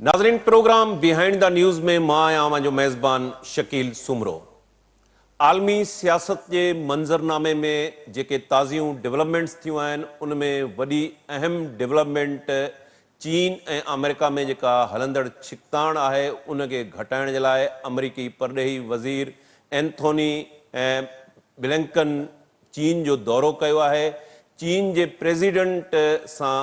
नाज़रीन, programme behind the news में मां आहियां मुंहिंजो मेज़बान शकील सुमरो। आलमी सियासत के मंज़रनामे में जेके ताज़ियूं डेवलपमेंट्स थियूं आहिनि उन में वॾी अहम डेवलपमेंट चीन ऐं अमेरिका में जेका हलंदड़ छिकताण आहे उन खे घटाइण जे लाइ अमरीकी परॾेही वज़ीर एंथोनी ब्लिंकन चीन जो दौरो कयो आहे। चीन जे प्रेसिडेंट सां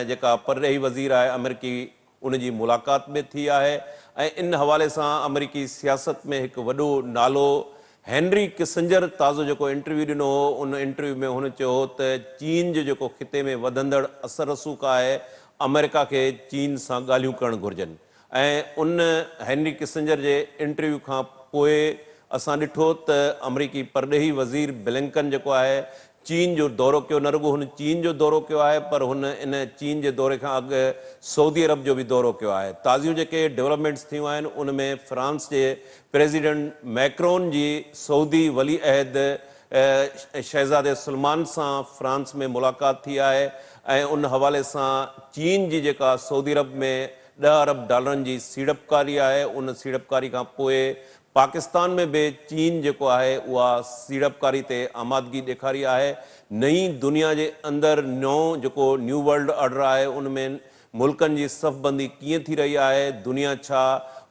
जेका परॾेही वज़ीर आहे अमरीकी उन जी मुलाक़ात में थी आहे ऐं इन हवाले सां अमरीकी सियासत में हिकु वॾो नालो हेनरी किसिंजर ताज़ो जेको इंटरव्यू ॾिनो हो उन इंटरव्यू में हुन चयो त चीन जो जेको खिते में वधंदड़ असर रसूख़ आहे अमेरिका खे चीन सां ॻाल्हियूं करणु घुरिजनि। ऐं उन हेनरी किसिंजर जे इंटरव्यू खां पोइ असां ॾिठो त अमरीकी परॾेही वज़ीर ब्लिंकन जेको आहे चीन जो दौरो कयो। न रुॻो हुन चीन जो दौरो कयो आहे पर हुन इन चीन जे दौरे खां अॻु सऊदी अरब जो बि दौरो कयो आहे। ताज़ियूं जेके डेवलपमेंट्स थियूं आहिनि उन में फ्रांस जे प्रेसिडेंट मैक्रोन जी सऊदी वली अहद शहज़ादे सलमान सां फ्रांस में मुलाक़ात थी आहे ऐं उन हवाले सां चीन जी जेका सऊदी अरब में $10 अरब जी सीड़पकारी आहे उन सीड़पकारी खां पोइ पाकिस्तान में भी चीन जेको आहे उहा सीड़पकारी ते आमादगी ॾेखारी आहे। नई दुनिया जे अंदरि नओं जेको न्यू वर्ल्ड ऑर्डर आहे उन में मुल्कनि जी सफ़बंदी कीअं थी रही आहे, दुनिया छा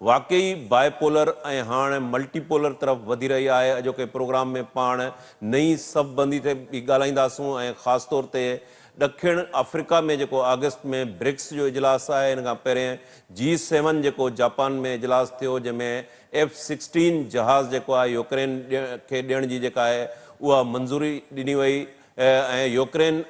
वाकई बायपोलर ऐं हाणे मल्टीपोलर तरफ़ वधी रही आहे। अॼोके प्रोग्राम में पाण नई सफ़बंदी ते बि ॻाल्हाईंदासूं ऐं ख़ासि तौर ते ॾखिण अफ्रीका में जेको अगस्त में ब्रिक्स जो इजलास आहे इन खां पहिरें G7 जेको जापान में इजलास थियो जंहिंमें F-16 जहाज़ जेको आहे यूक्रेन खे ॾियण जी जेका आहे उहा मंज़ूरी ॾिनी वई ऐं यूक्रेन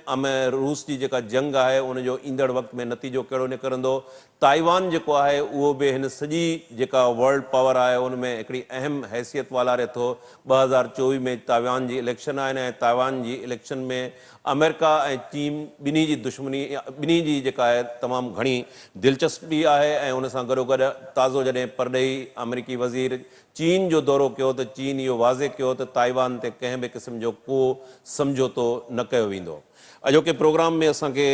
रूस जी जेका जंग आहे उनजो ईंदड़ वक़्त में नतीजो कहिड़ो निकिरंदो। ताइवान जेको आहे उहो बि हिन सॼी जेका वर्ल्ड पावर आहे उन में हिकिड़ी अहम हैसियत वालारे थो। 2024 में ताइवान जी इलेक्शन आहिनि ऐं ताइवान जी इलेक्शन में अमेरिका ऐं चीन ॿिन्ही जी दुश्मनी ॿिन्ही जी जेका आहे तमामु घणी दिलचस्पी आहे ऐं उन सां गॾोगॾु ताज़ो जॾहिं परॾेही अमरीकी वज़ीर चीन जो दौरो कयो त चीन इहो वाज़े कयो त ताइवान ते कंहिं बि क़िस्म जो को समझौतो न कयो वेंदो। अॼोके प्रोग्राम में असांखे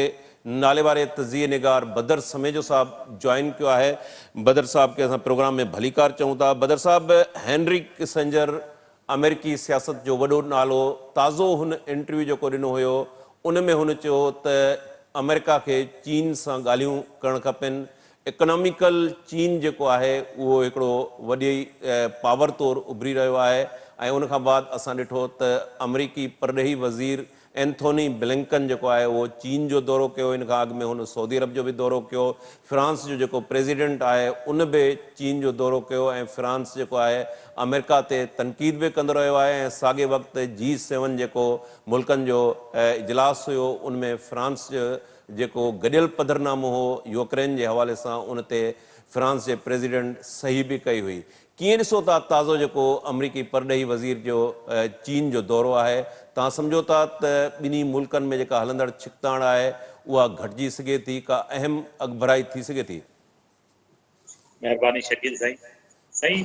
नाले वारे तज़िये निगार बदर समेजो साहब ज्वाइन किया है। बदर साहब के असां प्रोग्राम में भलीकार चऊं था। बदर साहब, हेनरी किसिंजर अमेरिकी सियासत जो वॾो नालो ताज़ो हुन इंटरव्यू जेको ॾिनो हुयो उन में हुन चयो त अमेरिका खे चीन सां ॻाल्हियूं करणु खपनि। इकोनॉमिकल चीन जेको आहे उहो हिकिड़ो वॾी पावर तौरु उभरी रहियो आहे ऐं उन खां बाद असां ॾिठो त अमरीकी परॾेही वज़ीर एंथोनी ब्लिंकन जेको आहे उहो चीन जो दौरो कयो। इन खां अॻु में हुन सऊदी अरब जो बि दौरो कयो। फ्रांस जो जेको प्रेसिडेंट आहे उन बि चीन जो दौरो कयो ऐं फ्रांस जेको आहे अमेरिका ते तनक़ीद बि कंदो रहियो आहे ऐं साॻे वक़्तु G7 जेको मुल्कनि जो इजलास हुयो उन में फ्रांस जो जेको गॾियल पधरनामो हो यूक्रेन जे हवाले सां उन ते फ्रांस जे प्रेसिडेंट सही बि कई हुई। कीअं ॾिसो था ताज़ो जेको अमरीकी परॾेही वज़ीर जो चीन जो दौरो आहे? तव्हां सम्झो था त ॿिन्ही मुल्कनि में जेका हलंदड़ छिकताण आहे उहा घटिजी सघे थी, का अहम अॻभराई थी सघे थी? महिरबानी शकील साईं। साईं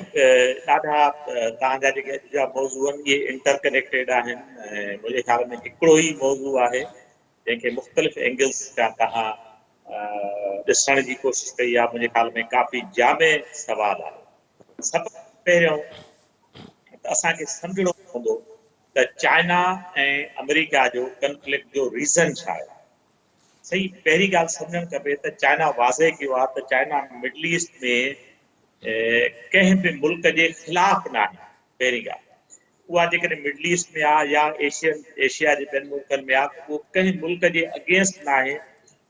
ॾाढा तव्हांजा जेके अॼु जा मौज़ू आहिनि इहे इंटरकनेक्टेड आहिनि ऐं मुंहिंजे ख़्याल में हिकिड़ो ई मौज़ू आहे जंहिंखे मुख़्तलिफ़ एंगल्स खां तव्हां ॾिसण जी कोशिशि कई आहे। मुंहिंजे ख़्याल में काफ़ी जामे सवाल आहे। सभु पहिरियों त असांखे सम्झणो पवंदो त चाइना ऐं अमेरिका जो कंफ्लिक्ट जो रीज़न छा आहे। सही, पहिरीं ॻाल्हि सम्झणु खपे त चाइना वाज़े कयो आहे त चाइना मिडल ईस्ट में कंहिं बि मुल्क जे ख़िलाफ़ न आहे। पहिरीं ॻाल्हि उहा जेकॾहिं मिडल ईस्ट में आहे या एशिया जे ॿियनि मुल्कनि में आहे उहो कंहिं मुल्क जे अगेंस्ट न आहे।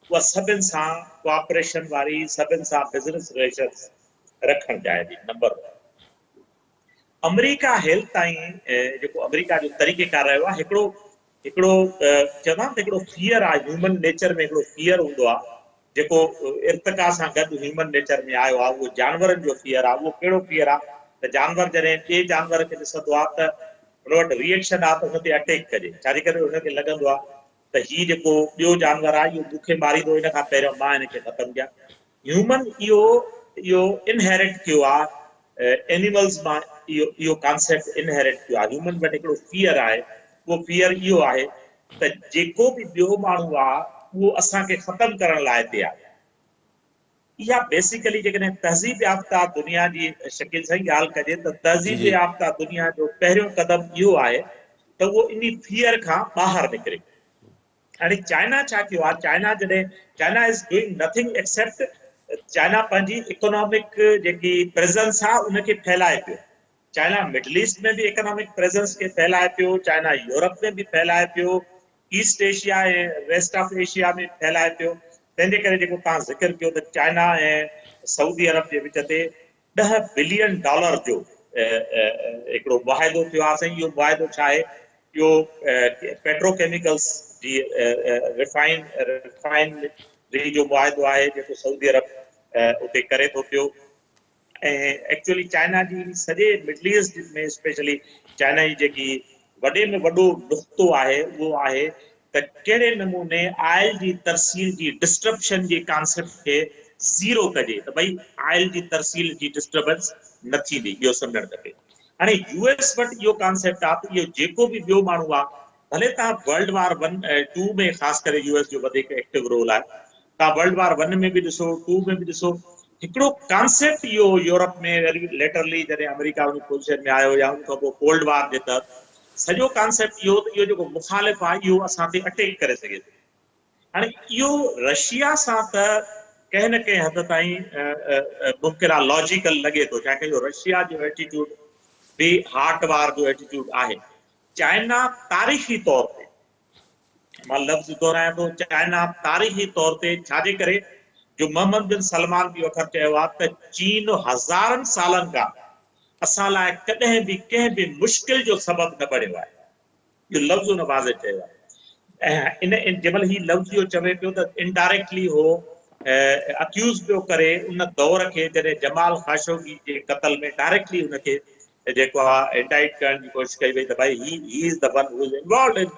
उहा सभिनि सां कोऑपरेशन वारी, सभिनि सां बिज़नेस रिलेशन्स रखणु चाहे थी। नंबर 1, अमेरिका हेल ताईं जेको अमेरिका जो तरीक़ेकार रहियो आहे हिकिड़ो चवंदा आहिनि हिकिड़ो फियर आहे। ह्यूमन नेचर में हिकिड़ो फियर हूंदो आहे जेको इर्तिका सां गॾु ह्यूमन नेचर में आयो आहे। उहो जानवरनि जो फियर आहे। उहो कहिड़ो फियर आहे त जानवर जॾहिं ॿिए जानवर खे ॾिसंदो आहे त हुन वटि रिएक्शन आहे त हुन ते अटैक कजे। छाजे करे हुनखे लॻंदो आहे त हीउ जेको ॿियो जानवर आहे इहो मूंखे मारींदो, इन खां पहिरियों मां हिनखे ख़तमु कयां। ह्यूमन इहो इनहेरिट कयो आहे एनिमल्स मां। इहो कॉन्सेप्ट इनहेरिट कयो आहे। ह्यूमन वटि हिकिड़ो फियर आहे। उहो फियर इहो आहे त जेको बि ॿियो माण्हू आहे उहो असांखे ख़तमु करण लाइ तयारु आहे। इहा बेसिकली जेकॾहिं तहज़ीब याफ़्ता दुनिया जी शकील साईं ॻाल्हि कजे त जी तहज़ीब जी याफ़्ता दुनिया जो पहिरियों क़दम इहो आहे त उहो इन फियर खां ॿाहिरि निकिरे। हाणे चाइना छा कयो आहे, China is doing nothing accept, China पंहिंजी इकोनॉमिक जेकी प्रेज़ेंस आहे उनखे फैलाए पियो। चाइना मिडल ईस्ट में भी इकोनॉमिक प्रेजेंस के फैलाए पियो, चाइना यूरोप में भी फैलाए पियो, ईस्ट एशिया ऐं वेस्ट ऑफ एशिया में फैलाए पियो। तंहिंजे करे जेको तव्हां ज़िक्र कयो त चाइना ऐं सऊदी अरब जे विच ते $10 बिलियन जो हिकिड़ो मुआहिदो थियो आहे। साईं इहो मुआहिदो छा आहे, इहो पेट्रोकेमिकल्स जी रिफाइनरी जो मुआहिदो आहे जेको सऊदी अरब उते करे थो पियो। एक्चुअली चाइना जी सॼे मिडल ईस्ट में स्पेशली चाइना जी जेकी वॾे में वॾो नुक़्तो आहे उहो आहे त कहिड़े नमूने आयल जी तरसील जी डिस्ट्रप्शन जे कॉन्सेप्ट खे ज़ीरो कजे, त भई आयल जी तरसील जी डिस्टर्बेंस न थींदी, इहो सम्झणु खपे। हाणे यूएस वटि इहो कॉन्सेप्ट आहे त इहो जेको बि ॿियो माण्हू आहे, भले तव्हां वर्ल्ड वार 1-2 में ख़ासि करे यूएस जो वधीक एक्टिव रोल आहे, तव्हां वर्ल्ड वार 1 में बि ॾिसो, 2 में बि ॾिसो, हिकिड़ो कॉन्सेप्ट इहो यूरोप में लेटरली जॾहिं अमेरिका उन पोज़ीशन में आयो या उन खां पोइ कोल्ड वार जे तहत सॼो कॉन्सेप्ट इहो त इहो जेको मुखालिफ़ आहे इहो असां ते अटैक करे सघे थो। हाणे इहो रशिया सां त कंहिं न कंहिं हद ताईं मुमकिन आहे, लॉजिकल लॻे थो, छाकाणि इहो रशिया जो एटीट्यूड बि हार्ट वार जो एटीट्यूड आहे। चाइना तारीख़ी तौर ते, मां लफ़्ज़ दोहरायां थो, चाइना तारीख़ी तौर ते छाजे करे, जो मोहम्मद बिन सलमान बि वक़्तु चयो आहे त चीन हज़ारनि सालनि खां असां लाइ कॾहिं बि कंहिं बि मुश्किल जो सबबु न बणियो आहे। इहो लफ़्ज़ उन वाज़े चयो आहे। ऐं इन जंहिंमहिल ही लफ़्ज़ इहो चवे पियो त इनडायरेक्टली हो अक्यूज़ पियो करे उन दौर खे, जॾहिं जमाल खाशोगी जे क़त्ल में डायरेक्टली उनखे जेको आहे इंडाइट करण जी कोशिशि कई वई त भई he is the one who is involved in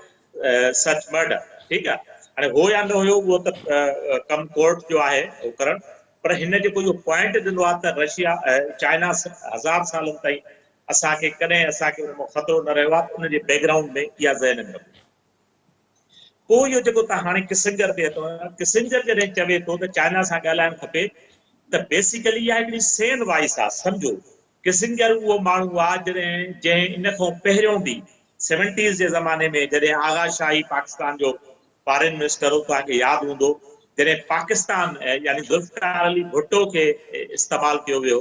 सच मर्डर। ठीकु आहे, हाणे हो या न हुयो उहो त कम कोर्ट जो आहे उहो करणु, पर हिन जेको इहो पॉइंट ॾिनो आहे त रशिया चाइना 1000 सालनि ताईं असांखे कॾहिं असांखे उन मां ख़तरो न रहियो आहे, उनजे बैकग्राउंड में इहा ज़हन में रखो। पोइ इहो जेको तव्हां हाणे किसिंजर ते अथव, किसिंजर जॾहिं चवे थो त चाइना सां ॻाल्हाइणु खपे, त बेसिकली इहा हिकिड़ी सेन वॉइस आहे। सम्झो किसिंजर उहो माण्हू आहे जंहिं इन खां पहिरियों बि 70s जे ज़माने में जॾहिं आगा शाही पाकिस्तान जो फॉरेन मिनिस्टर हो, तव्हांखे यादि हूंदो, जॾहिं पाकिस्तान यानी ज़ुल्फ़िकार अली भुट्टो खे इस्तेमालु कयो वियो।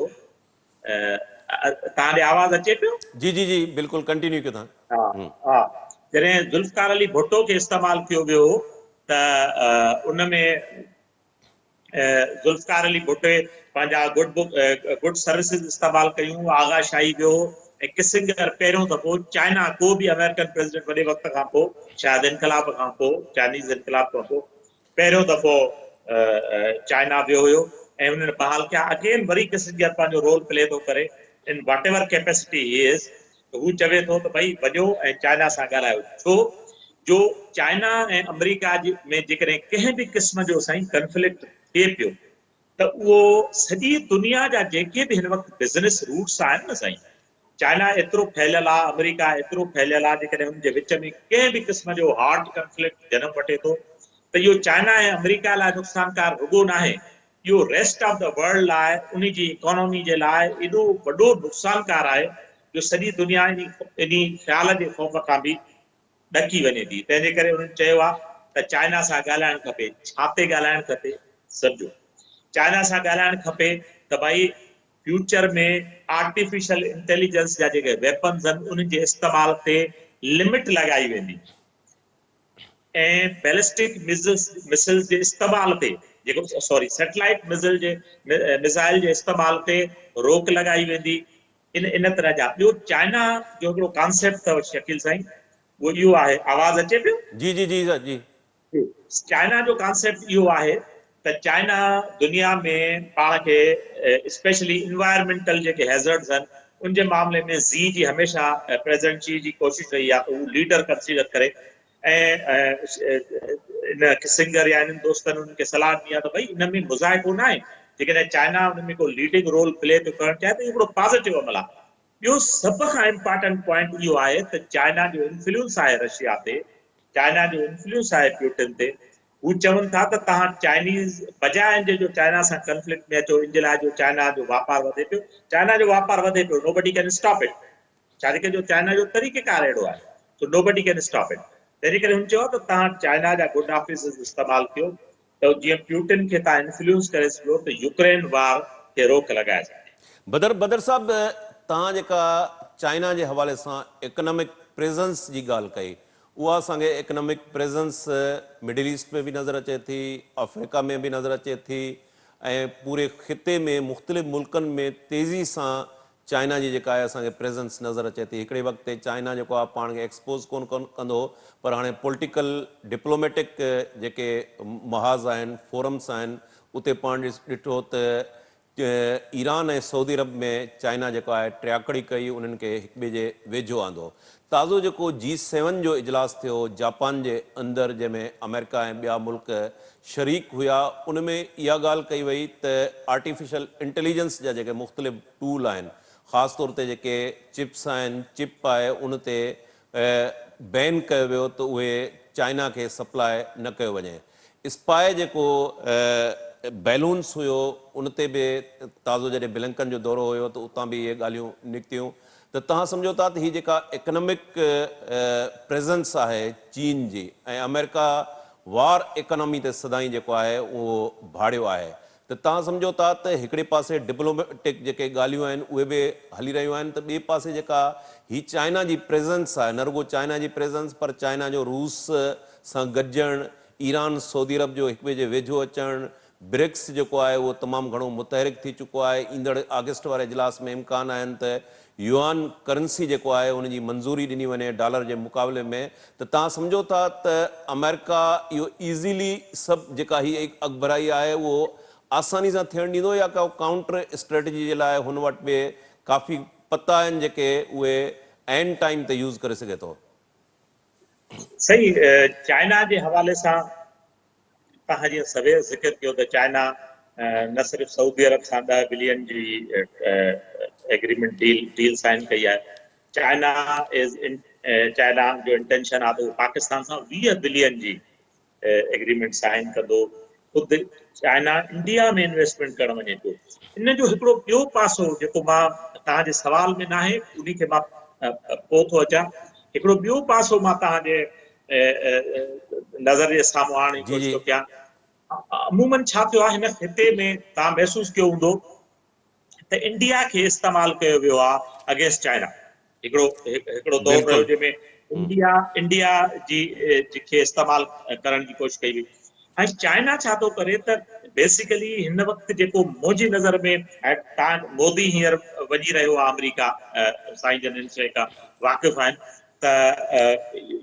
तव्हांजे आवाज़ अचे पियो? जी जी जी बिल्कुलु कंटिन्यू कयो हा तव्हां। हा, जॾहिं ज़ुल्फ़िकार अली भुट्टो खे इस्तेमालु कयो वियो त उन में ज़ुल्फ़िकार अली भुट्टे पंहिंजा गुड सर्विसिस इस्तेमालु कयूं, आगा शाही वियो, ऐं किसिंजर पहिरियों दफ़ो चाइना, को बि अमेरिकन प्रेसिडेंट वॾे वक़्त खां पोइ, शायदि इनकलाब खां पोइ, चाइनीज़ इनकलाब खां पोइ पहिरियों दफ़ो चाइना वियो हुयो ऐं उन्हनि बहाल कया। अगेन वरी किसिंजर पंहिंजो रोल प्ले थो करे in what ever capacity he is. हू चवे थो त भई वञो ऐं चाइना सां ॻाल्हायो, छो जो चाइना ऐं अमेरिका में जेकॾहिं कंहिं बि क़िस्म जो साईं कंफ्लिक्ट थिए पियो त उहो सॼी दुनिया जा जेके बि हिन वक़्तु बिज़नेस रूट्स आहिनि न साईं, चाइना एतिरो फैलियल आहे, अमेरिका एतिरो फैलियल आहे, जेकॾहिं हुनजे विच में कंहिं बि क़िस्म जो हार्ड कंफ्लिक्ट जनम वठे थो त इहो चाइना ऐं अमेरिका लाइ नुक़सानकार रुॻो न आहे, इहो रेस्ट ऑफ द वर्ल्ड लाइ, उन जी इकोनॉमी जे लाइ एॾो वॾो नुक़सानकार आहे जो सॼी दुनिया इन ख़्याल जे ख़ौफ़ खां बि ॾकी वञे थी। तंहिंजे करे उन्हनि चयो आहे त चाइना सां ॻाल्हाइणु खपे। छा ते ॻाल्हाइणु खपे? सम्झो, चाइना सां ॻाल्हाइणु खपे त भई फ्यूचर में आर्टिफिशियल इंटेलिजेंस जा जेके वेपन्स आहिनि उन्हनि जे इस्तेमाल ते लिमिट लॻाई वेंदी ऐं बैलिस्टिक मिसाइल्स जे इस्तेमाल ते, जेको सॉरी सैटेलाइट मिसाइल जे इस्तेमाल ते रोक लॻाई वेंदी। इन तरह जा ॿियो चाइना जो हिकिड़ो कॉन्सेप्ट अथव शकील साईं, वो इहो आहे, आवाज़ अचे पियो? जी जी जी जी चाइना जो कॉन्सेप्ट इहो आहे त चाइना दुनिया में पाण खे स्पेशली इन्वायरमेंटल जेके हैज़र्ड्स आहिनि उन जे मामले में ज़ी जी हमेशह प्रेसिडेंट शी जी कोशिशि रही आहे त हू लीडर कंसीडर करे ऐं इन किसिंजर या इन्हनि दोस्तनि उन्हनि खे सलाह ॾिनी आहे त भई इन में मुज़ाहिको न आहे, जेकॾहिं चाइना उन में को लीडिंग रोल प्ले थो करणु चाहे त हिकिड़ो पॉज़िटिव अमल आहे। ॿियो सभ खां इम्पॉर्टेंट पॉइंट इहो आहे त चाइना जो इन्फ्लुएंस आहे रशिया ते, चाइना जो इन्फ्लुएंस आहे प्यूटिन ते, हू चवनि था त तव्हां चाइनीज़ बजाय इन जो चाइना सां कंफ्लिक्ट में अचो, इन जे लाइ जो चाइना जो वापार वधे पियो, चाइना जो वापार वधे पियो, नोबडी कैन स्टॉप इट, छाजे करे जो चाइना जो तरीक़ेकार अहिड़ो आहे, so nobody can stop it. तंहिंजे करे हुन चयो त तव्हां चाइना जा गुड ऑफिसर्स इस्तेमालु कयो त जीअं प्यूटिन खे तव्हां इन्फ्लुएंस करे सघो त यूक्रेन वार खे रोक लॻाए सघे। बदर साहब, तव्हां जेका चाइना जे हवाले सां इकोनॉमिक प्रेज़ेंस जी ॻाल्हि कई, उहा असांखे इकोनॉमिक प्रेज़ेंस मिडिल ईस्ट में बि नज़र अचे थी, अफ्रीका में बि नज़र अचे थी, ऐं पूरे ख़िते में मुख़्तलिफ़ मुल्कनि में तेज़ी सां चाइना जी जेका आहे असांखे प्रेज़ेंस नज़र अचे थी। हिकिड़े वक़्तु ते चाइना जेको आहे पाण खे एक्सपोज़ कोन कंदो, पर हाणे पॉलिटिकल डिप्लोमेटिक जेके महाज़ आहिनि, फोरम्स आहिनि, उते पाण ॾिठो त ईरान ऐं सऊदी अरब में चाइना जेको आहे ट्रियाकड़ी कई, उन्हनि खे हिक ॿिए जे वेझो आंदो। ताज़ो जेको G7 जो इजलास थियो जापान जे अंदरि, जंहिंमें अमेरिका ऐं ॿिया मुल्क शरीक हुआ, उन में इहा ॻाल्हि कई वई त आर्टिफिशियल इंटेलिजेंस जा जेके मुख़्तलिफ़ टूल आहिनि, ख़ासि तौर ते जेके चिप्स आहिनि, चिप आहे, उन ते बैन कयो वियो त उहे चाइना खे सप्लाई न कयो वञे। स्पाई जेको बैलून्स हुयो, उन ते बि ताज़ो जॾहिं ब्लिंकन जो दौरो हुयो त उतां बि इहे ॻाल्हियूं निकितियूं। त तव्हां सम्झो था त हीअ जेका इकोनॉमिक प्रेज़ेंस आहे चीन जी, ऐं अमेरिका वार इकोनॉमी ते सदाईं जेको आहे उहो भाड़ियो आहे, त तव्हां सम्झो था त हिकिड़े पासे डिप्लोमेटिक जेके ॻाल्हियूं आहिनि उहे बि हली रहियूं आहिनि, त ॿिए पासे जेका हीअ चाइना जी प्रेज़ेंस आहे, न रुगो चाइना जी प्रेज़ेंस, पर चाइना जो रूस सां गॾिजणु, ईरान सऊदी अरब जो हिक ॿिए जे वेझो अचणु, ब्रिक्स जेको आहे उहो तमामु घणो मुतहरिक थी चुको आहे। ईंदड़ अगस्त वारे इजलास में इम्कान आहिनि त युआन करंसी जेको आहे उनजी मंज़ूरी ॾिनी वञे डॉलर जे मुक़ाबले में, त तव्हां सम्झो था त अमेरिका इहो ईज़ीली सभु जेका हीअ अॻभराई आहे उहो आसानी सां थियणु ॾींदो, या का काउंटर स्ट्रेटजी जे लाइ हुन वटि बि काफ़ी पता आहिनि जेके उहे एंड टाइम ते यूज़ करे सघे थो? सही, चाइना जे हवाले सां तव्हां जीअं सवेर ज़िक्र कयो त चाइना न सिर्फ़ु सऊदी अरब सां 10 बिलियन जी एग्रीमेंट डील साइन कई आहे, चाइना जो इंटेंशन आहे त उहो पाकिस्तान सां 20 बिलियन जी एग्रीमेंट साइन कंदो। ख़ुदि चाइना इंडिया में इन्वेस्टमेंट करणु वञे पियो। इन जो हिकिड़ो ॿियो पासो जेको मां तव्हांजे सवाल में न आहे, उन खे मां पोइ थो अचां, हिकिड़ो ॿियो पासो मां तव्हांजे नज़र जे साम्हूं आणण जी जी कोशिशि जी थो कयां। अमूमन छा थियो आहे हिन ख़िते में, तव्हां महसूसु कयो हूंदो त इंडिया खे इस्तेमालु कयो वियो आहे अगेंस्ट चाइना। हिकिड़ो दौर रहियो बिल्कुलु। जंहिंमें इंडिया जी खे इस्तेमालु करण जी कोशिशि कई हुई। ऐं चाइना छा थो करे त बेसिकली हिन वक़्तु जेको मुंहिंजी नज़र में मोदी हींअर वञी रहियो आहे अमेरिका, साईं जन इन शइ खां वाक़िफ़ आहिनि त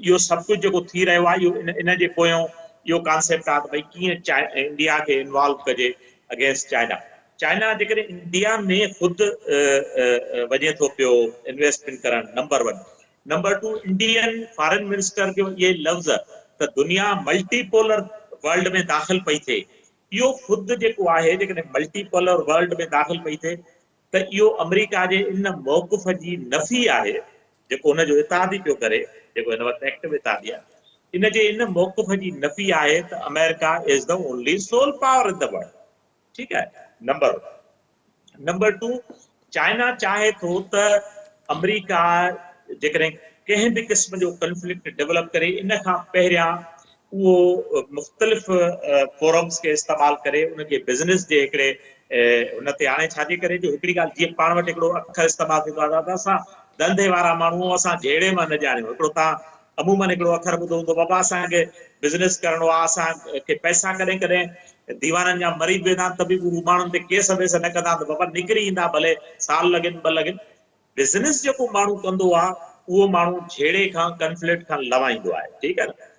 इहो सभु कुझु जेको थी रहियो आहे इहो इन जे पोयों इहो कॉन्सेप्ट आहे त भई कीअं इंडिया खे इन्वॉल्व कजे अगेंस्ट चाइना। चाइना जेकॾहिं इंडिया में ख़ुदि वञे थो पियो इन्वेस्टमेंट करणु, number 1। Number 2, Indian foreign minister जो इहे लफ़्ज़ त दुनिया मल्टीपोलर वर्ल्ड में दाख़िल पई थिए, इहो ख़ुदि जेको आहे जेकॾहिं मल्टीपोलर वर्ल्ड में दाख़िल पई थिए त इहो अमेरिका जे इन मौक़िफ़ जी नफ़ी आहे जेको हुनजो इतादी पियो करे, जेको हिन वक़्तु एक्टिव इतादी आहे। इन जे इन मौक़िफ़ जी नफ़ी आहे त America is the only sole power in the world. ठीकु आहे, नंबर 1। नंबर 2, चाइना चाहे थो त अमेरिका जेकॾहिं कंहिं बि क़िस्म जो कंफ्लिक्ट डेवलप करे, इन खां पहिरियां उहो मुख़्तलिफ़ फोरम्स खे इस्तेमालु करे उनखे बिज़नेस जे हिकिड़े हुन ते हाणे छाजे करे जो हिकिड़ी ॻाल्हि जीअं पाण वटि हिकिड़ो अखर इस्तेमालु थींदो आहे, दादा असां धंधे वारा माण्हू असां जहिड़े मां न ॼाणियूं। हिकिड़ो तव्हां अमूमन हिकिड़ो अखर ॿुधो हूंदो, बाबा असांखे बिज़नेस करिणो आहे, असांखे पैसा कॾहिं कॾहिं दीवाननि जा मरी बि वेंदा त बि माण्हुनि ते केस वेस न कंदा त बाबा निकिरी ईंदा, भले साल लॻनि 2 लॻनि। बिज़नेस जेको माण्हू कंदो आहे उहो माण्हू झेड़े खां कंफ्लिक्ट खां लवाईंदो आहे। ठीकु आहे न।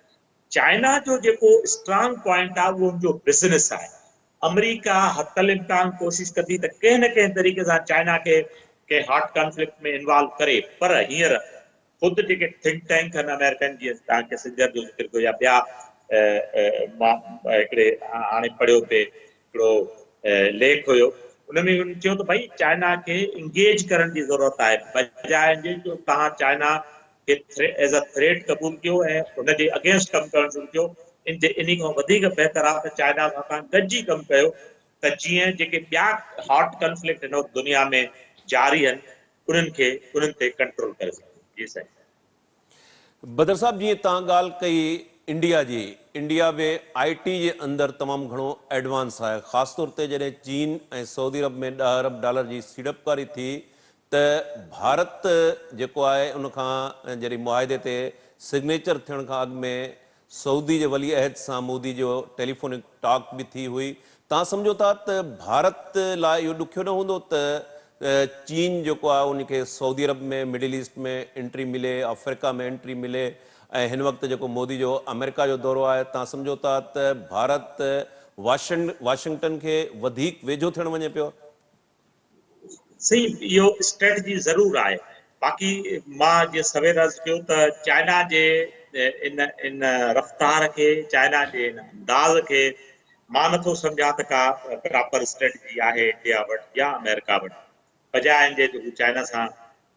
चाइना जो जेको स्ट्रांग पॉइंट आहे उहो उनजो बिज़नेस आहे। अमेरिका हथल इम्कान कोशिशि कंदी त कंहिं न कंहिं तरीक़े सां चाइना खे कंहिं हॉट कॉन्फ्लिक्ट में इन्वॉल्व करे, पर हींअर ख़ुदि जेके थिंक टैंक आहिनि अमेरिकन, जीअं तव्हांखे सिंजर जो ज़िक्र कयो या ॿिया, मां हिकिड़े हाणे पढ़ियो पे हिकिड़ो लेख हुयो, उनमें हुन चयो त भई चाइना खे इंगेज करण जी ज़रूरत आहे, बजाए जो तव्हां चाइना खे एज़ अ थ्रेट क़बूल कयो ऐं हुनजे अगेंस्ट कमु करणु शुरू कयो। इन खां वधीक बहितर आहे त चाइना सां तव्हां गॾिजी कमु कयो त जीअं जेके ॿिया हॉट कॉन्फ्लिक्ट हिन वक़्तु दुनिया में जारी आहिनि उन्हनि ते कंट्रोल करे सघो। जी साईं। बदर साहब, जी तव्हां ॻाल्हि कई इंडिया जी, इंडिया में IT जे अंदरि तमामु घणो एडवांस आहे, ख़ासि तौर ते जॾहिं चीन ऐं सऊदी अरब में $10 अरब जी सीड़पकारी थी त भारत जेको आहे उनखां जॾहिं मुआहिदे ते सिग्नेचर थियण खां अॻु में सऊदी जे वली अहद सां मोदी जो टेलीफोनिक टॉक बि थी हुई। तव्हां सम्झो था त भारत लाइ इहो ॾुखियो न हूंदो त चीन जेको आहे उनखे सऊदी अरब में, मिडिल ईस्ट में एंट्री मिले, अफ्रीका में एंट्री मिले, ऐं हिन वक़्तु जेको मोदी जो अमेरिका जो दौरो आहे, तव्हां सम्झो था त भारत वाशिंगटन खे वधीक वेझो थियण वञे पियो? सही, इहो स्ट्रेटजी ज़रूर आहे। बाक़ी मां जीअं सवेर अर्ज़ु कयो त चाइना जे इन रफ़्तार खे, चाइना जे इन अंदाज़ खे मां नथो सम्झां त का प्रॉपर स्ट्रेटजी आहे इंडिया वटि या अमेरिका वटि, बजाए जे हू चाइना सां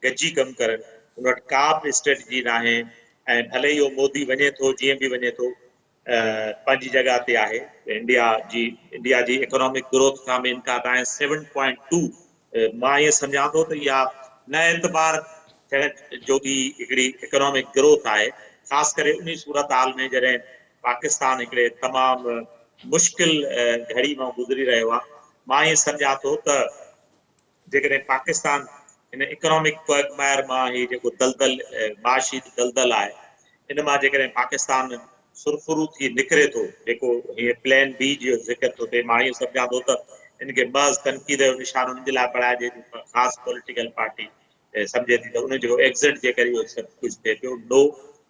गॾिजी कमु करनि। उन वटि का बि स्ट्रेटजी न आहे। ऐं भले इहो मोदी वञे थो जीअं बि वञे थो, पंहिंजी जॻह ते आहे। इंडिया जी इकोनॉमिक ग्रोथ खां बि इनकार आहे 7.2। मां ईअं सम्झां थो त इहा न एतबार थियण जोगी हिकिड़ी इकोनॉमिक ग्रोथ आहे, ख़ासि करे उन सूरत हाल में जॾहिं पाकिस्तान हिकिड़े तमामु मुश्किल घड़ी मां गुज़री रहियो आहे। मां ईअं सम्झां थो त जेकॾहिं पाकिस्तान हिन इकोनॉमिक क्वैगमायर मां ही जेको दलदल माशी दलदल आहे, इन मां जेकॾहिं पाकिस्तान सुरफुरू थी निकिरे थो, जेको हीअ प्लान बी जो ज़िक्र थो थिए, मां ईअं सम्झां थो त इनखे बस तनक़ीद जो निशान उनजे लाइ बणाइजे ख़ासि पॉलिटिकल पार्टी सम्झे थी त उनजो एग्ज़िट जे करे इहो सभु कुझु थिए पियो। नो,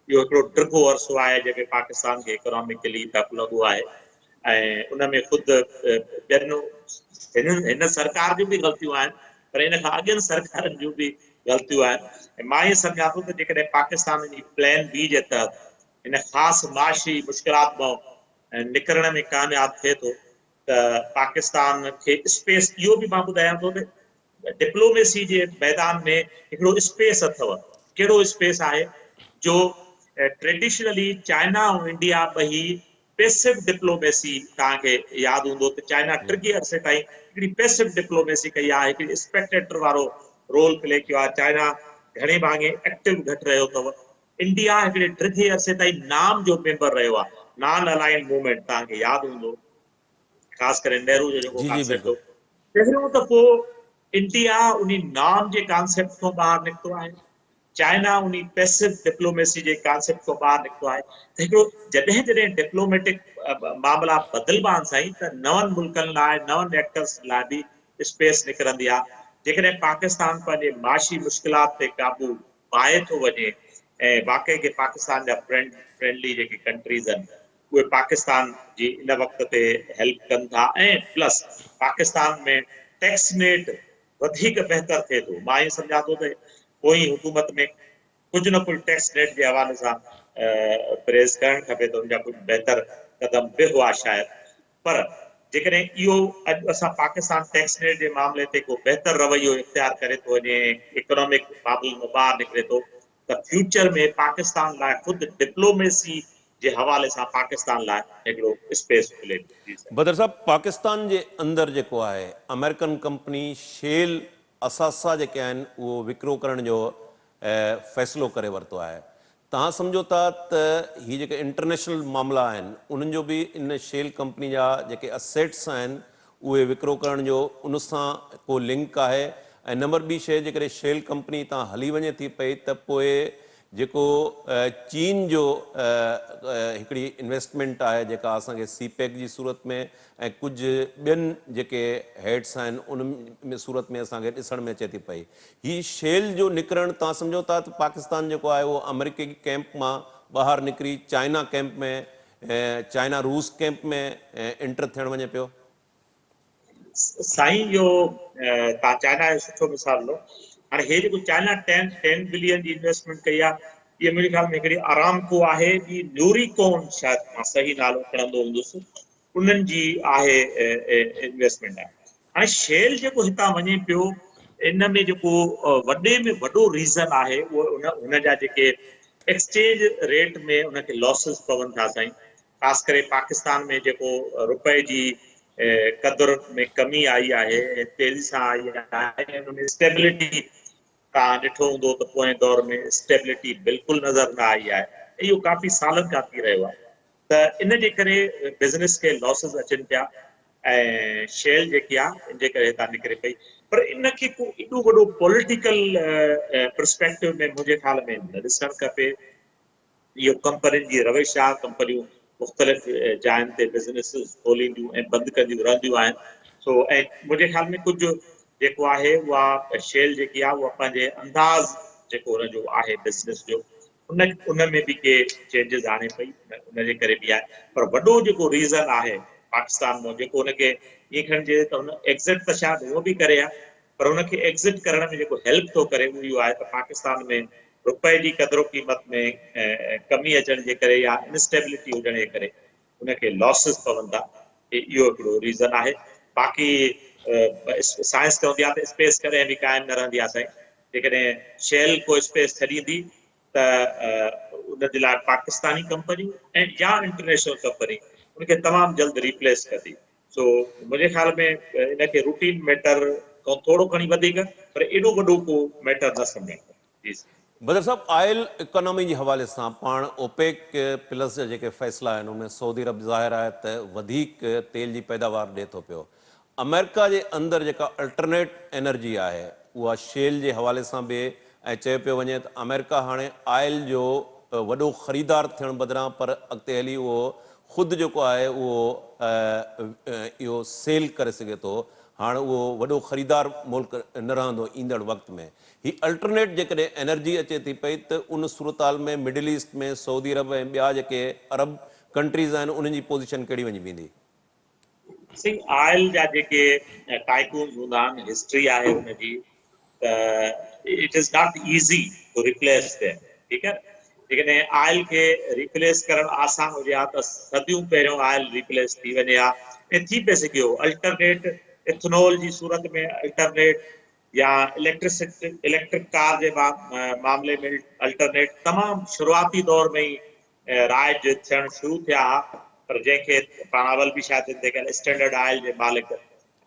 इहो हिकिड़ो ड्रिगो अरसो आहे जेके पाकिस्तान खे इकोनॉमिकली टफ लॻो आहे। ऐं उन में ख़ुदि ॿियनि हिन सरकार जूं बि ग़लतियूं आहिनि, पर इन खां अॻियनि सरकारनि जूं बि ग़लतियूं आहिनि। मां ईअं सम्झां थो त जेकॾहिं पाकिस्तान जी प्लान बी जे तहत हिन ख़ासि माशी मुश्किलात मां निकिरण में कामयाबु थिए थो त पाकिस्तान खे स्पेस, इहो बि मां ॿुधायां थो त डिप्लोमेसी जे मैदान में हिकिड़ो स्पेस अथव। कहिड़ो स्पेस आहे? जो ट्रेडिशनली चाइना ऐं इंडिया ॿई पैसिव डिप्लोमेसी, तव्हांखे यादि हूंदो त चाइना टीह अरसे ताईं हिकिड़ी पैसिव डिप्लोमेसी कई आहे, हिकिड़ी स्पेक्टेटर वारो रोल प्ले कयो आहे। चाइना घणे भाङे एक्टिव घटि रहियो अथव। इंडिया हिकिड़े टीह अरसे ताईं नाम जो मेंबर रहियो आहे, नॉन अलाइन मूवमेंट, तव्हांखे यादि हूंदो, ख़ासि करे नेहरू जो जेको जी जी कॉन्सेप्ट हो। बिल्कुलु। पहिरियों दफ़ो इंडिया उन नाम जे कॉन्सेप्ट खां ॿाहिरि निकितो आहे, चाइना उन पैसिव डिप्लोमेसी जे कॉन्सेप्ट खां ॿाहिरि निकितो आहे। त हिकिड़ो जॾहिं जॾहिं डिप्लोमेटिक मामला बदिलबा आहिनि साईं, त नवनि मुल्कनि लाइ, नवनि एक्टर्स लाइ बि स्पेस निकिरंदी आहे। जेकॾहिं पाकिस्तान पंहिंजे माशी मुश्किलात ते क़ाबू पाए थो वञे ऐं वाक़ई के पाकिस्तान जा फ्रेंडली जेके कंट्रीज़ आहिनि उहे पाकिस्तान जी इन वक़्त ते हेल्प कनि था, ऐं प्लस पाकिस्तान में टैक्स नेट वधीक बहितर थिए थो। मां ईअं सम्झां थो त पोइ हुकूमत में कुझु न कुझु टैक्स नेट जे हवाले सां प्रेस करणु खपे त उनजा कुझु बहितर क़दम बि हुआ शायदि। पर जेकॾहिं इहो अॼु असां पाकिस्तान टैक्स नेट जे मामले ते को बहितर रवैयो इख़्तियार करे थो वञे, इकोनॉमिक मामले में ॿाहिरि निकिरे थो, त फ्यूचर में पाकिस्तान लाइ ख़ुदि डिप्लोमेसी जे हवाले सां पाकिस्तान लाइ हिकिड़ो स्पेस खुले थो। बदर साहब, पाकिस्तान जे अंदरि जेको आहे अमेरिकन कंपनी शेल असासा जेके आहिनि उहो विकिरो करण जो फ़ैसिलो करे वरितो आहे। तव्हां सम्झो था त हीअ जेके इंटरनेशनल मामला आहिनि उन्हनि जो बि इन शेल कंपनी जा जेके असेट्स आहिनि उहे विकिरो करण जो उन सां को लिंक आहे। ऐं नंबर ॿी शइ, जेकॾहिं शेल कंपनी तां हली वञे थी पई त पोइ जेको चीन जो हिकिड़ी इन्वेस्टमेंट आहे जेका असांखे सीपेक जी सूरत में ऐं कुझु ॿियनि जेके हेड्स आहिनि उन सूरत में असांखे ॾिसण में अचे थी पई। हीअ शेल जो निकिरणु तव्हां सम्झो था त पाकिस्तान जेको आहे उहो अमेरिकी कैंप मां ॿाहिरि निकिरी चाइना कैंप में, चाइना रूस कैंप में एंटर थियण वञे पियो? साईं, इहो तव्हां चाइना जो सुठो मिसाल लो। हाणे हे जेको चाइना 10 बिलियन जी इन्वेस्टमेंट कई आहे, इहा मुंहिंजे ख़्याल में हिकिड़ी आरामको आहे, ॿी न्यूरिकॉन शायदि मां सही नालो खणंदो हूंदुसि, उन्हनि जी आहे इन्वेस्टमेंट आहे। हाणे शेल जेको हितां वञे पियो, इन में जेको वॾे में वॾो रीज़न आहे उहो हुन जा जेके एक्सचेंज रेट में उनखे लॉसिस पवनि था साईं। ख़ासि करे पाकिस्तान में जेको रुपए जी क़दुर में कमी आई आहे, तेज़ी सां आई आहे, उन में स्टेबिलिटी तव्हां ॾिठो हूंदो त पोएं दौर में स्टेबिलिटी बिल्कुलु नज़र न आई आहे। इहो काफ़ी सालनि खां थी रहियो आहे। त इन जे करे बिज़नेस खे लॉसिस अचनि पिया ऐं शेल जेकी आहे इन जे करे हितां निकिरे पई। पर इनखे को एॾो वॾो पॉलिटिकल पर्सपेक्टिव में मुंहिंजे ख़्याल में न ॾिसणु खपे। इहो कंपनियुनि जी रविश आहे। कंपनियूं मुख़्तलिफ़ जायुनि ते बिज़नेस खोलींदियूं ऐं बंदि कंदियूं रहंदियूं आहिनि। सो ऐं मुंहिंजे ख़्याल में कुझु जेको आहे उहा शेल जेकी आहे उहा पंहिंजे अंदाज़ जेको हुनजो आहे बिज़नेस जो उन में बि के चेंजिस आणे पई, उनजे करे बि आहे। पर वॾो जेको रीज़न आहे पाकिस्तान में जेको हुनखे ईअं खणिजे त हुन एग्ज़िट त शायदि उहो बि करे आहे, पर हुनखे एग्ज़िट करण में जेको हेल्प थो करे उहो इहो आहे त पाकिस्तान में रुपए जी क़दुरु क़ीमत में कमी अचण जे करे या इनस्टेबिलिटी हुजण जे करे उनखे लॉसिस पवनि था। इहो हिकिड़ो रीज़न आहे। बाक़ी साइंस चवंदी आहे त स्पेस कॾहिं बि क़ाइमु न रहंदी आहे साईं। जेकॾहिं शेल को स्पेस छॾींदी त उनजे लाइ पाकिस्तानी कंपनियूं ऐं या इंटरनेशनल कंपनी उनखे तमामु जल्द रिप्लेस कंदी। सो मुंहिंजे ख़्याल में इनखे रूटीन मैटर खां थोरो घणी वधीक पर एॾो वॾो को मैटर न सम्झणु खपे। जी बदर साहब, ऑयल इकोनॉमी के हवाले से पाण ओपेक प्लस जा जेके फ़ैसिला आहिनि उनमें सऊदी अरब ज़ाहिर आहे त वधीक तेल जी पैदावार ॾिए थो पियो। अमेरिका जे अंदरि जेका अल्टरनेट एनर्जी आहे उहा शेल जे हवाले सां बि ऐं चयो पियो वञे त अमेरिका हाणे ऑयल जो वॾो ख़रीदार थियण बदिरां पर अॻिते हली उहो ख़ुदि जेको आहे उहो इहो सेल करे सघे थो। हाणे उहो वॾो ख़रीदार मुल्क न रहंदो ईंदड़ वक़्त में। ही अल्टरनेट जेकॾहिं एनर्जी अचे थी पई त उन सूरताल में मिडिल ईस्ट में सऊदी अरब ऐं ॿिया जेके अरब कंट्रीज़ आहिनि उन्हनि जी पोज़ीशन कहिड़ी वञी वेंदी? सी ऑयल जा जेके टाइकून्स हूंदा आहिनि, हिस्ट्री आहे हुनजी, त it is not easy to replace them. ठीकु आहे। जेकॾहिं ऑयल खे रिप्लेस करणु आसान हुजे हा त सदियूं पहिरियों ऑयल रिप्लेस थी वञे हा ऐं थी पिए सघे हो। अल्टरनेट इथेनॉल जी सूरत में अल्टरनेट या इलेक्ट्रिक कार जे मामले में अल्टरनेट तमामु शुरूआती दौर में ई राइज थियणु शुरू थिया हा। पर जंहिंखे पाण अवल बि शायदि हिते कनि स्टैंडर्ड ऑयल जे मालिक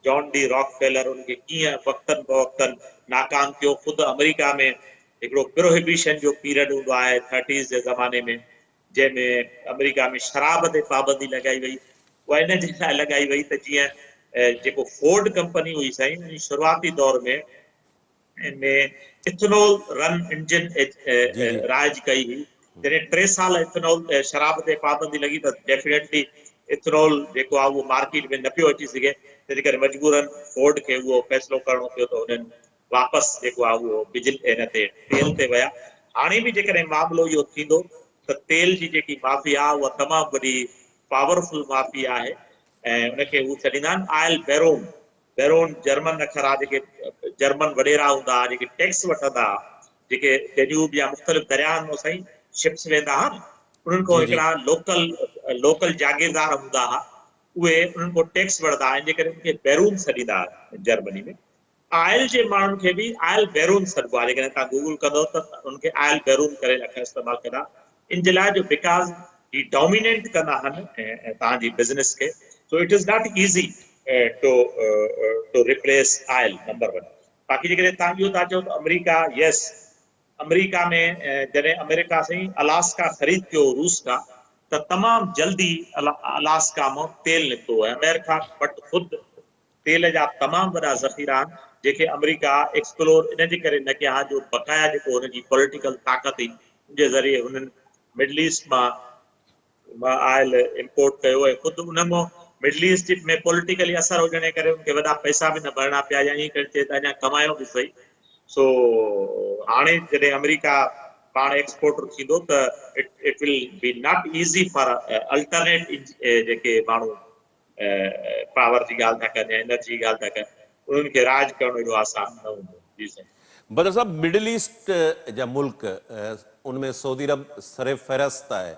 जॉन डी रॉकफेलर उनखे कीअं वक़्तनि फ़वक़्तनि नाकाम कयो। ख़ुदि अमेरिका में हिकिड़ो प्रोहिबिशन जो पीरियड हूंदो आहे 30s जे ज़माने में, जंहिंमें अमेरिका में शराब ते पाबंदी लॻाई वई। उहा इन जे लाइ लॻाई वई त जीअं जेको फोर्ड कंपनी हुई साईं उन शुरूआती दौर में इथेनॉल रन इंजन जी जी राइज कई हुई। जॾहिं 3 साल इथेनॉल शराब ते पाबंदी लॻी त डेफिनेटली इथेनॉल जेको आहे उहो मार्केट में न पियो अची सघे। तंहिंजे करे मजबूरन फोर्ड खे उहो फ़ैसिलो करणो पियो त उन्हनि वापसि जेको आहे उहो इन ते तेल ते विया। हाणे बि जेकॾहिं मामिलो इहो थींदो त तेल जी जेकी माफ़िया आहे उहा तमामु वॾी पावरफुल माफ़िया आहे ऐं उनखे हू छॾींदा आहिनि ऑयल बैरोन। बैरोन जर्मन अखर आहे, जेके जर्मन वॾेरा हूंदा हुआ जेके टैक्स वठंदा हुआ, जेके डेन्यूब या मुख़्तलिफ़ दरियाहनि मां साईं शिप्स वेंदा हुआ न, उन्हनि खां जी जी हिकिड़ा लोकल जागीरदार हूंदा हुआ, उहे उन्हनि खां टैक्स वठंदा हुआ, जे करे उनखे बैरून सॾींदा हुआ जर्मनी में। ऑयल जे माण्हुनि खे बि ऑयल बैरून सॾिबो आहे। जेकॾहिं तव्हां गूगल कंदव त उनखे ऑयल बैरून करे लफ़्ज़ इस्तेमालु कंदा इन जे लाइ जो बिकॉज़ ही डोमिनेट कंदा आहिनि तव्हांजी बिज़नेस खे। So it is not easy to replace oil, number 1। बाक़ी जेकॾहिं तव्हां इहो था चओ त अमेरिका, यस, अमेरिका में जॾहिं अमेरिका सां अलास्का ख़रीद कयो रूस खां त तमामु जल्दी अलास्का मां तेल निकितो आहे। अमेरिका वटि ख़ुदि तेल जा तमामु वॾा ज़ख़ीरा आहिनि जेके अमेरिका एक्सप्लोर इन जे करे न कया जो बक़ाया जेको हुनजी पॉलिटिकल ताक़त हुई जे ज़रिए हुननि मिडल ईस्ट मां ऑयल इम्पोर्ट कयो ऐं ख़ुदि उन मां मिडल ईस्ट में पॉलिटिकली असर हुजण जे करे उनखे वॾा पैसा बि न भरणा पिया या ईअं करे थिए त अञा कमायो बि सही। सो हाणे जॾहिं अमेरिका पाण एक्सपोर्टर थींदो त it will be not easy for alternate जेके माण्हू पावर जी ॻाल्हि था कनि या एनर्जी जी ॻाल्हि था कनि उन्हनि खे राज करणु एॾो आसान न हूंदो। जी साईं। बदर साहब, मिडिल ईस्ट जा मुल्क उनमें सऊदी अरब सरे फ़हरिस्त आहे।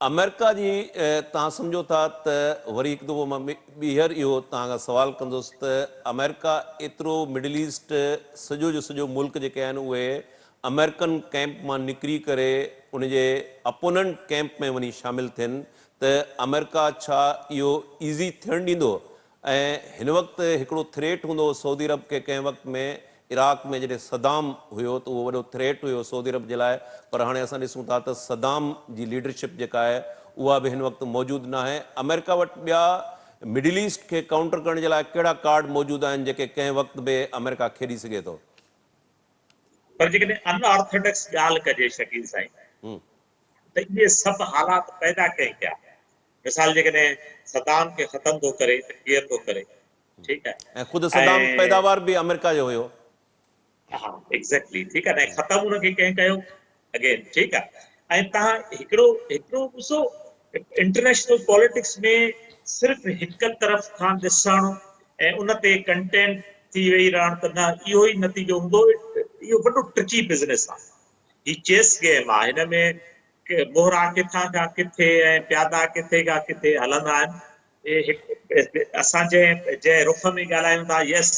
अमेरिका जी तव्हां सम्झो था त वरी हिकु दफ़ो मां ॿीहर इहो तव्हां खां सुवालु कंदुसि त अमेरिका एतिरो मिडिल ईस्ट सॼो जो सॼो मुल्क जेके आहिनि उहे अमेरिकन कैंप मां निकिरी करे उनजे अपोनेंट कैंप में वञी शामिल थियनि त अमेरिका छा इहो ईज़ी थियणु ॾींदो? ऐं हिन वक़्तु हिकिड़ो थ्रेट हूंदो सऊदी अरब खे कंहिं वक़्त में इराक में जॾहिं सदाम हुयो त उहो वॾो थ्रेट हुयो सऊदी अरब जे लाइ, पर हाणे असां ॾिसूं था त सदाम जी लीडरशिप जेका आहे उहा बि हिन वक़्तु मौजूदु न आहे। अमेरिका वटि ॿिया मिडिल ईस्ट खे काउंटर करण जे लाइ कहिड़ा कार्ड मौजूदु आहिनि जेके कंहिं वक़्तु बि अमेरिका खेॾी सघे थो? पर जेकॾहिं अनऑर्थोडॉक्स ॻाल्हि कजे शकील साईं, त इहे सभु हालात पैदा कई क्या। मिसाल जेकॾहिं सदाम खे ख़तम थो करे त केरु थो करे, ठीकु ऐं ख़ुदि आहे। सदाम ऐं पैदावार बि अमेरिका जो हुयो। हा एग्ज़ैक्टली, ठीकु आहे न, ख़तम हुनखे कंहिं कयो अगेन, ठीकु आहे। ऐं तव्हां हिकिड़ो हिकिड़ो ॾिसो, इंटरनेशनल पॉलिटिक्स में सिर्फ़ु हिकु तरफ़ खां ॾिसणु ऐं उन ते कंटेंट थी वेही रहण त न, इहो ई नतीजो हूंदो। इहो वॾो ट्रिकी बिज़नेस आहे, ही चेस गेम आहे। हिन में मोहरा किथां खां किथे ऐं प्यादा किथे खां किथे हलंदा आहिनि। असां जंहिं रुख में ॻाल्हायूं था, यस,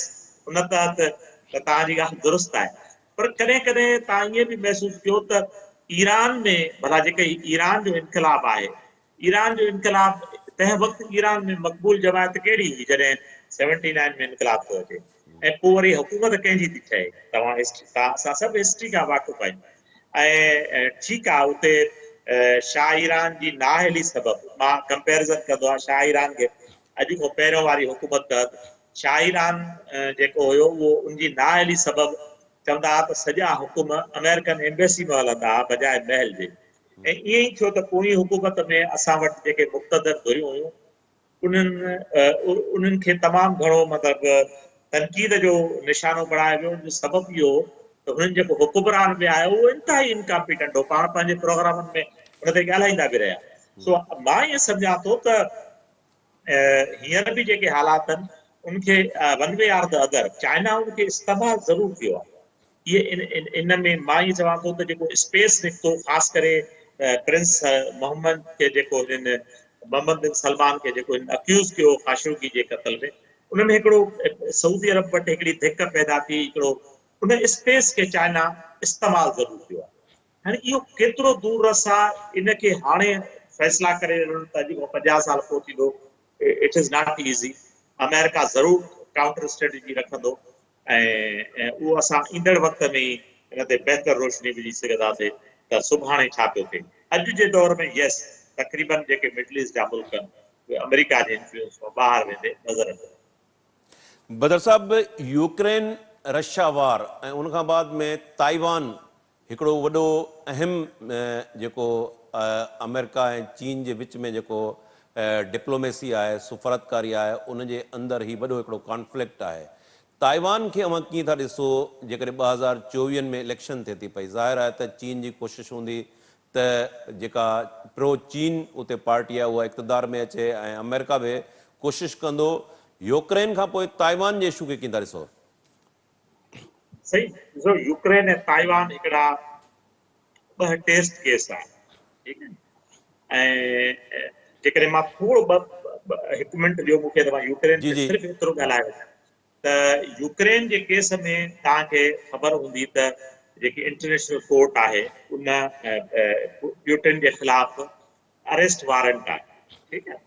उन तहत त तव्हांजी ॻाल्हि दुरुस्त आहे। पर कॾहिं कॾहिं तव्हां ईअं बि महसूसु कयो त ईरान में भला जेके ईरान जो इनकलाब आहे, ईरान जो इनकलाब तंहिं वक़्तु ईरान में मक़बूल जमायत कहिड़ी हुई जॾहिं 79 में इनकलाब थो अचे, ऐं पोइ वरी हुकूमत कंहिंजी थी ठहे। तव्हां असां सभु हिस्ट्री खां वाक़ुफ़ आहियूं। ऐं ठीकु आहे, उते शाह ईरान जी नाअहली सबबु मां कंपेरिज़न कंदो आहियां शाह ईरान खे अॼु खां पहिरियों वारी हुकूमत तहत। शाह ईरान जेको हुयो उहो उनजी नाअहली सबबु चवंदा हुआ त सॼा हुकुम अमेरिकन एम्बेसी में हलंदा हुआ बजाए महल जे। ऐं ईअं ई थियो त पोइ हुकूमत में असां वटि जेके मुक़्तदर घुरियूं हुयूं, उन्हनि खे तमामु घणो मतिलबु तनक़ीद जो निशानो बणायो वियो। उनजो सबबु इहो त हुननि जेको हुकुमरान बि आयो उहो इंतिहाई इनकॉम्पिटेंट हो, पाण पंहिंजे प्रोग्रामनि में हुन ते ॻाल्हाईंदा बि रहिया। सो मां ईअं सम्झां थो त हींअर बि जेके हालात आहिनि उनखे one way or the other, China उनखे इस्तेमालु ज़रूरु कयो आहे। इहे इन में मां ईअं चवां थो त जेको स्पेस निकितो, ख़ासि करे प्रिंस मोहम्मद खे जेको हिननि मोहम्मद बिन सलमान खे जेको हिन अक्यूज़ कयो ख़ाशोगी जे क़त्ल में, उन में हिकिड़ो सऊदी अरब वटि हिकिड़ी धिक पैदा थी, हिकिड़ो उन स्पेस खे चाइना इस्तेमालु ज़रूरु कयो आहे। हाणे इहो केतिरो दूर रस आहे, इनखे हाणे फ़ैसिला करे त अॼु खां 50 साल पोइ थींदो। It is not easy. America ज़रूरु काउंटर स्ट्रेटजी रखंदो ऐं उहो असां ईंदड़ वक़्त में ई इन ते बहितर रोशनी विझी सघंदासीं त सुभाणे छा पियो थिए। अॼु जे दौर में यस, तक़रीबन जेके मिडल ईस्ट जा मुल्क आहिनि उहे अमेरिका जे इंफ्लुएंस खां ॿाहिरि वेंदे नज़र अचनि। बदर साहब, यूक्रेन रशिया वार ऐं उनखां बाद में ताइवान हिकिड़ो वॾो अहम जेको अमेरिका ऐं चीन जे विच में जेको डिप्लोमेसी आहे, सफ़ारतकारी आहे, उनजे अंदरि ही वॾो हिकिड़ो कॉन्फ्लिक्ट आहे। ताइवान खे अवां कीअं था ॾिसो जेकॾहिं 2024 में इलेक्शन थिए थी पई? ज़ाहिर आहे त चीन जी कोशिशि हूंदी त जेका प्रो चीन उते पार्टी आहे उहा इक़्तिदार में अचे ऐं अमेरिका बि कोशिशि कंदो। यूक्रेन खां पोइ ताइवान जे इशू खे कीअं था ॾिसो? सही, ॾिसो, यूक्रेन ऐं ताइवान हिकिड़ा ॿ टेस्ट केस आहे, ठीकु आहे। ऐं जेकॾहिं मां थोरो हिकु मिंट ॾियो मूंखे त मां यूक्रेन जी ते जी। सिर्फ़ु एतिरो ॻाल्हायो त यूक्रेन जे केस में तव्हांखे ख़बर हूंदी त जेकी इंटरनेशनल कोर्ट आहे उन प्यूटिन जे ख़िलाफ़ अरेस्ट वारंट आहे, ठीकु आहे।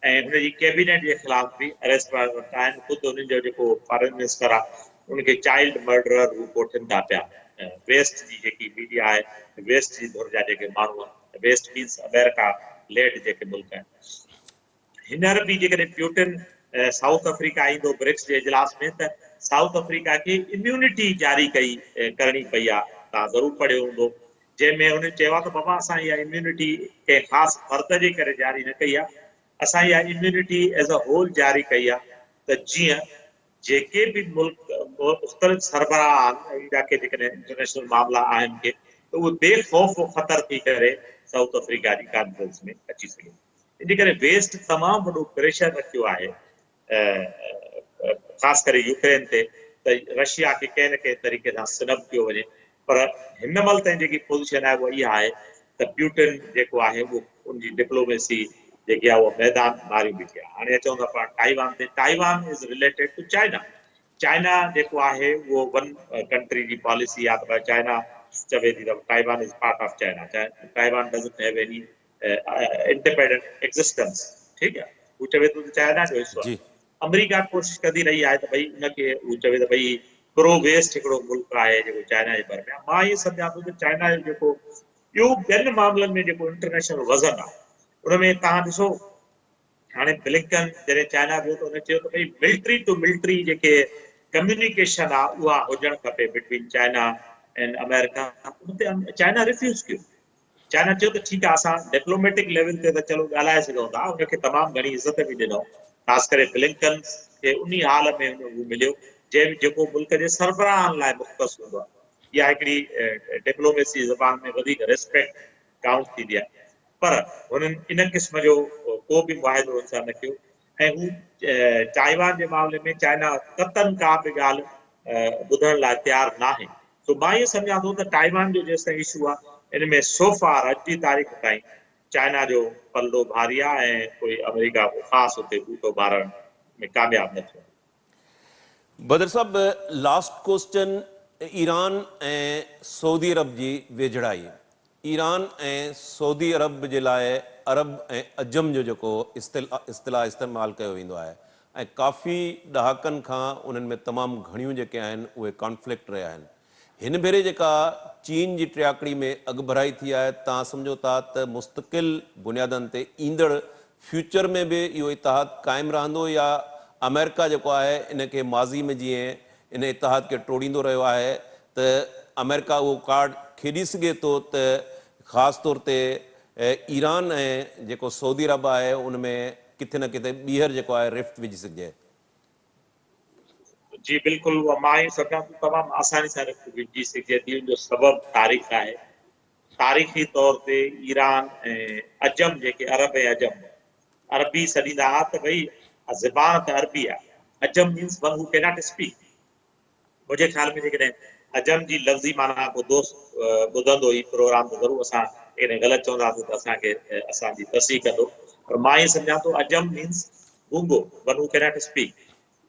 ऐं हुनजी कैबिनेट जे ख़िलाफ़ बि अरेस्ट वारंट आहिनि। ख़ुदि हुननि जो जेको फॉरेन मिनिस्टर आहे उनखे चाइल्ड मर्डरर हू कोठनि था पिया। वेस्ट जी जेकी मीडिया आहे, वेस्ट जी धुर जा जेके माण्हू आहिनि, वेस्ट मीन्स अमेरिका लेड जेके मुल्क आहिनि, हींअर बि जेकॾहिं प्यूटिन साउथ अफ्रीका ईंदो ब्रिक्स जे इजलास में त साउथ अफ्रीका खे इम्यूनिटी जारी करणी पई आहे। तव्हां ज़रूरु पढ़ियो हूंदो, जंहिंमें हुननि चयो आहे त बाबा असां इहा इम्यूनिटी कंहिं ख़ासि फर्द जे करे जारी न कई आहे, असां इहा इम्यूनिटी एज़ अ होल जारी कई आहे त जीअं जेके बि मुल्क मुख़्तलिफ़ सरबराह आहिनि जाके जेकॾहिं इंटरनेशनल मामला आहिनि के त उहे बेख़ौफ़ ख़तर थी करे साउथ अफ्रीका जी कॉन्फ्रेंस में अची सघे। इन करे वेस्ट तमामु वॾो प्रेशर रखियो आहे ख़ासि करे यूक्रेन ते त रशिया खे कंहिं न कंहिं तरीक़े सां सिनब कयो वञे। पर हिन महिल ताईं जेकी पोज़ीशन आहे उहा इहा आहे त प्यूटिन जेको आहे उहो उनजी डिप्लोमेसी जेकी आहे उहा मैदान मारी बीठी आहे। हाणे अचूं था पाण ताइवान ते। Taiwan is related to China. China जेको आहे उहो वन कंट्री जी पॉलिसी आहे त चाइना चवे थी त Taiwan is part of China, Taiwan doesn't have any independent existence, ठीक है, हू चवे थो त चाइना जो हिस्सो आहे। जी अमेरिका कोशिशि कंदी रही आहे त भई उनखे हू चवे त भई प्रो वेस्ट हिकिड़ो मुल्क आहे जेको चाइना जे भर में आहे। मां इहे सम्झां थो त चाइना जो जेको ॿियो ॿियनि मामलनि में जेको इंटरनेशनल वज़न आहे उन में तव्हां ॾिसो हाणे ब्लिंकन जॾहिं चाइना वियो त हुन चयो त भई मिलिट्री टू मिलिट्री जेके कम्युनिकेशन आहे उहा हुजणु खपे बिटवीन चाइना एंड अमेरिका। उन ते चाइना रिफ्यूज़ कयो। चाइना चयो त ठीकु आहे असां डिप्लोमेटिक लेवल ते त चलो ॻाल्हाए सघूं था, उनखे तमामु घणी इज़त बि ॾिनो, ख़ासि करे ब्लिंकन खे उन हाल में उहो मिलियो जेको मुल्क जे सरबराहनि लाइ मुख़्तस हूंदो आहे। इहा हिकिड़ी डिप्लोमेसी ज़बान में वधीक रिस्पेक्ट काउंट थींदी आहे। पर हुननि इन क़िस्म जो को बि मुआहिदो हुन सां न कयो ऐं हू ताइवान जे मामले में चाइना कतन का बि ॻाल्हि ॿुधण लाइ तयारु न आहे। सो मां इहो सम्झां थो त ताइवान जो जेसिताईं इशू आहे इन में सोफार अॼु जी तारीख़ ताईं चाइना जो पल्लो भारी आहे ऐं कोई अमेरिका को ख़ासि हुते ॿूटो भारण में कामयाबु न थियो। बदर साहब, लास्ट क्वेश्चन, ईरान ऐं सऊदी अरब जी वेझड़ाई, ईरान ऐं सऊदी अरब जे लाइ अरब ऐं अजम जो जेको इस्तिलाह इस्तेमालु कयो वेंदो आहे ऐं काफ़ी ॾहाकनि खां उन्हनि में तमामु घणियूं जेके आहिनि उहे कॉन्फ्लिक्ट रहिया आहिनि। हिन भेरे जेका चीन जी टियाकड़ी में अॻुभराई थी आहे, तव्हां सम्झो था त मुस्तक़िल बुनियादनि ते ईंदड़ फ्यूचर में बि इहो इतिहाद क़ाइमु रहंदो या अमेरिका जेको आहे इनखे माज़ी में जीअं इन इतिहाद खे टोड़ींदो रहियो आहे त अमेरिका उहो कार्ड खेॾी सघे थो त ख़ासि तौर ते ईरान ऐं जेको सऊदी अरब आहे उन में किथे न किथे ॿीहर जेको आहे रिफ्ट विझी सघिजे? जी बिल्कुलु, उहा मां ई सम्झां थो तमामु आसानी सां रिफ्ट विझी सघिजे थी। उनजो सबबु तारीख़ आहे। तारीख़ी तौर ते ईरान ऐं अजम जेके अरब ऐं अजम अरबी सॾींदा हुआ त भई ज़बान त अरबी आहे, अजम means one who cannot speak. मुंहिंजे ख़्याल में जेकॾहिं अजम जी लफ़्ज़ी माना को दोस्त ॿुधंदो ई प्रोग्राम त ज़रूरु असां कॾहिं ग़लति चवंदासीं त असांखे असांजी तस्दीक़ कंदो। पर मां इहे सम्झां थो अजम मीन्स गूंगो, one who cannot speak.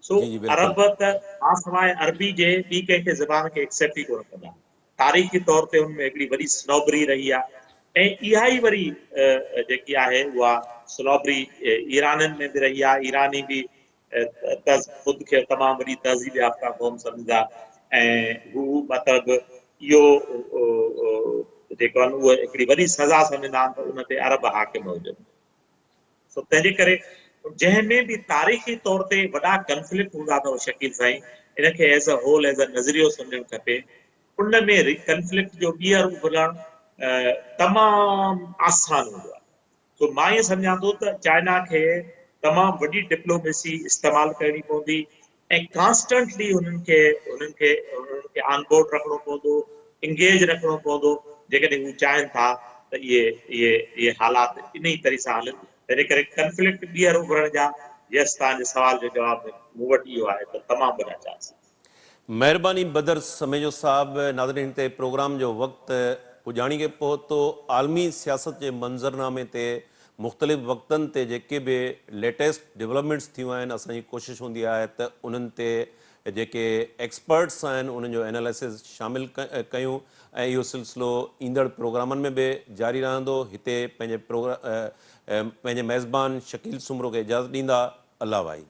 So जी जी बिल्कुलु। अरब त मां सवाइ अरबी जे ॿी कंहिंखे ज़बान खे एक्सेप्ट ई कोन कंदा। तारीख़ी तौर ते हुन में हिकिड़ी वॾी स्नोबरी रही आहे ऐं इहा ई वरी जेकी आहे उहा स्नोबरी ईराननि में बि रही आहे। ईरानी बि ख़ुदि खे तमामु वॾी तहज़ीब याफ़्ता क़ौम सम्झंदा ऐं हू मतिलबु इहो जेको आहे उहा हिकिड़ी वॾी सज़ा सम्झंदा आहिनि त उन ते अरब हाकिम हुजनि। सो तंहिंजे करे जंहिंमें बि तारीख़ी तौर ते वॾा कंफ्लिक्ट हूंदा अथव शकील साईं, इनखे as a whole as a नज़रियो सम्झणु खपे। उन में कंफ्लिक्ट जो ॿीहर उभरणु तमामु आसान हूंदो आहे। सो मां इहो सम्झां थो त चाइना खे तमामु वॾी डिप्लोमेसी इस्तेमालु करणी पवंदी ऐं कॉन्स्टेंटली उन्हनि खे ऑनबोर्ड रखिणो पवंदो, इंगेज रखिणो पवंदो जेकॾहिं हू चाहिनि था त इहे हालात इन ई तरह सां हलनि। तंहिंजे करे कंफ्लिक्ट ॿीहर उभरण जा यस तव्हांजे सवाल जो जवाब मूं वटि इहो आहे त तमामु वॾा चांस। महिरबानी बदर समेजो साहब। नाज़रीन, ते प्रोग्राम जो वक़्तु पुॼाणी के पहुतो। आलमी सियासत जे मंज़रनामे ते मुख़्तलिफ़ वक़्तनि ते जेके बि लेटेस्ट डेवलपमेंट्स थियूं आहिनि, असांजी कोशिशि हूंदी आहे त उन्हनि ते जेके एक्सपर्ट्स आहिनि उन्हनि जो एनालिसिस शामिलु कयूं ऐं इहो सिलसिलो ईंदड़ प्रोग्रामनि में बि जारी रहंदो। हिते पंहिंजे मेज़बान शकील सुमरो खे इजाज़त ॾींदा। अल्लाह भाई।